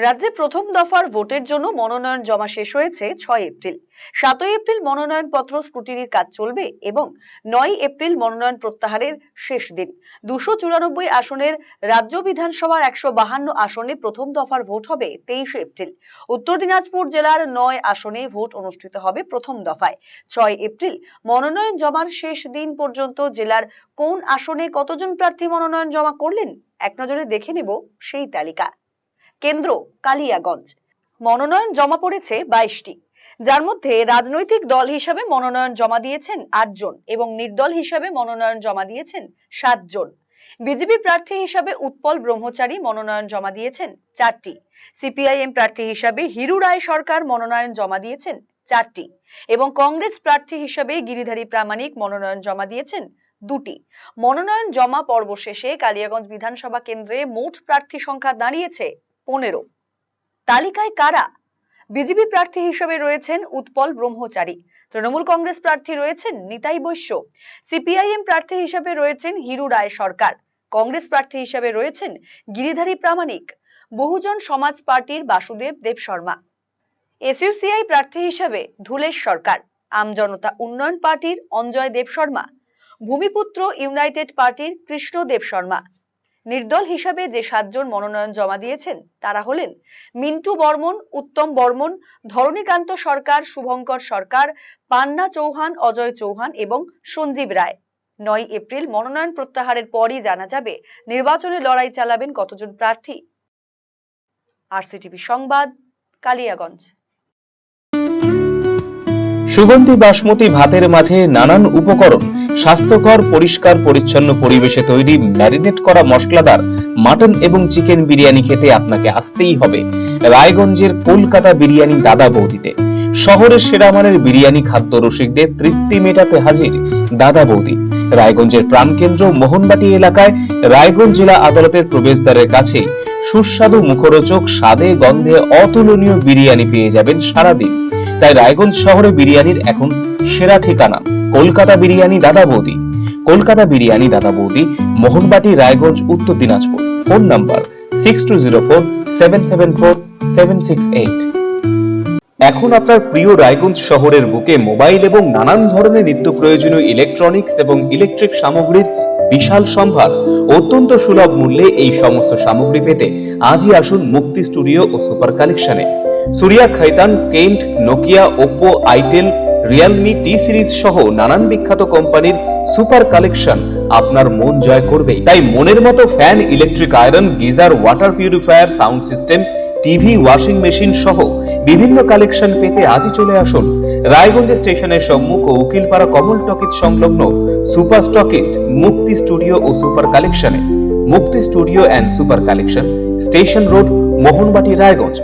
রাজ্যে প্রথম দফার ভোটের জন্য মনোনয়ন জমা শেষ হয়েছে 6 এপ্রিল। 7 এপ্রিল মনোনয়নপত্র স্ক্রুটিনির কাজ চলবে এবং 9 এপ্রিল মনোনয়ন প্রত্যাহারের শেষ দিন। 294 আসনের রাজ্য বিধানসভার 152 আসনে প্রথম দফার ভোট হবে 23 এপ্রিল। উত্তর দিনাজপুর জেলার 9 আসনে ভোট অনুষ্ঠিত হবে প্রথম দফায়। 6 এপ্রিল মনোনয়ন জমার শেষ দিন পর্যন্ত জেলার কোন আসনে কতজন প্রার্থী মনোনয়ন জমা করলেন এক নজরে দেখে নেব সেই তালিকা। কেন্দ্র কালিয়াগঞ্জ। মনোনয়ন জমা পড়েছে 22টি, যার মধ্যে রাজনৈতিক দল হিসাবে মনোনয়ন জমা দিয়েছেন 8 জন এবং নির্দল হিসাবে মনোনয়ন জমা দিয়েছেন 7 জন। বিজেপি প্রার্থী হিসাবে উৎপল ব্রহ্মচারী মনোনয়ন জমা দিয়েছেন 4টি। সিপিআইএম প্রার্থী হিসাবে হিরু রায় সরকার মনোনয়ন জমা দিয়েছেন 4টি এবং কংগ্রেস প্রার্থী হিসাবে গিরিধারী প্রামাণিক মনোনয়ন জমা দিয়েছেন 2টি। মনোনয়ন জমা পর্ব শেষে কালিয়াগঞ্জ বিধানসভা কেন্দ্রে মোট প্রার্থী সংখ্যা দাঁড়িয়েছে 15। তালিকায় কারা? বিজেপি প্রার্থী হিসেবে রয়েছেন উৎপল ব্রহ্মচারী, তৃণমূল কংগ্রেস প্রার্থী রয়েছেন নিতাই বৈশ্য, সিপিআইএম প্রার্থী হিসেবে রয়েছেন হিরু রায় সরকার, কংগ্রেস প্রার্থী হিসেবে রয়েছেন গিরিধারী প্রামাণিক, বহুজন সমাজ পার্টির বাসুদেব দেব শর্মা, এসইউসিআই প্রার্থী হিসেবে ধুলেশ সরকার, আমজনতা উন্নয়ন পার্টির অঞ্জয় দেব শর্মা, ভূমিপুত্র ইউনাইটেড পার্টির কৃষ্ণ দেব শর্মা। নির্দল হিসাবে যে 7 জন মনোনয়ন জমা দিয়েছেন তারা হলেন মিন্টু বর্মন, উত্তম বর্মন, ধরণীকান্ত সরকার, শুভঙ্কর সরকার, পান্না চৌহান, অজয় চৌহান এবং সঞ্জীব রায়। 9 এপ্রিল মনোনয়ন প্রত্যাহারের পরই জানা যাবে নির্বাচনে লড়াই চালাবেন কতজন প্রার্থী। আরসিটিভি সংবাদ, কালিয়াগঞ্জ। সুগন্ধি বাসমতি ভাতের মাঝে নানান উপকরণ, স্বাস্থ্যকর পরিষ্কার পরিচ্ছন্ন পরিবেশে তৈরি ম্যারিনেট করা মশলাদার মাটন এবং চিকেন বিরিয়ানি খেতে আপনাকে আসতেই হবে রায়গঞ্জের কলকাতা বিরিয়ানি দাদা বৌদিতে। শহরের সেরা মানের বিরিয়ানি খাদ্য রসিকদের তৃপ্তি মেটাতে হাজির দাদা বৌদি। রায়গঞ্জের প্রাণকেন্দ্র মোহনবাটি এলাকায় রায়গঞ্জ জেলা আদালতের প্রবেশদ্বারের কাছে সুস্বাদু মুখরোচক স্বাদে গন্ধে অতুলনীয় বিরিয়ানি পেয়ে যাবেন সারাদিন। তাই রায়গঞ্জ শহরে বিরিয়ানির এখন সেরা ঠিকানা কলকাতা বিরিয়ানি দাদা বৌদি। কলকাতা বিরিয়ানি দাদা বৌদি, মোহনবাটি, রায়গঞ্জ, উত্তর দিনাজপুর। Phone number 6204774768। এখন আপনার প্রিয় রায়গঞ্জ শহরের বুকে মোবাইল এবং নানান ধরনের নিত্য প্রয়োজনীয় ইলেকট্রনিক্স এবং ইলেকট্রিক সামগ্রীর বিশাল সম্ভার। অত্যন্ত সুলভ মূল্যে এই সমস্ত সামগ্রী পেতে আজই আসুন মুক্তি স্টুডিও ও সুপার কালেকশনে। Surya, Khaitan, Kent, Nokia, Oppo, itel, Realme, T series সহ নানান বিখ্যাত কোম্পানির সুপার কালেকশন আপনার মন জয় করবে। তাই মনের মতো fan, electric iron, geyser, water purifier, sound system, TV, washing machine সহ বিভিন্ন কালেকশন পেতে আজই চলে আসুন রায়গঞ্জ স্টেশনের সম্মুখ ও উকিলপাড়া কমল টকিজ সংলগ্ন সুপার স্টকিস্ট মুক্তি স্টুডিও ও সুপার কালেকশনে। মুক্তি studio and super collection, station road, Mohanbati, Raiganj.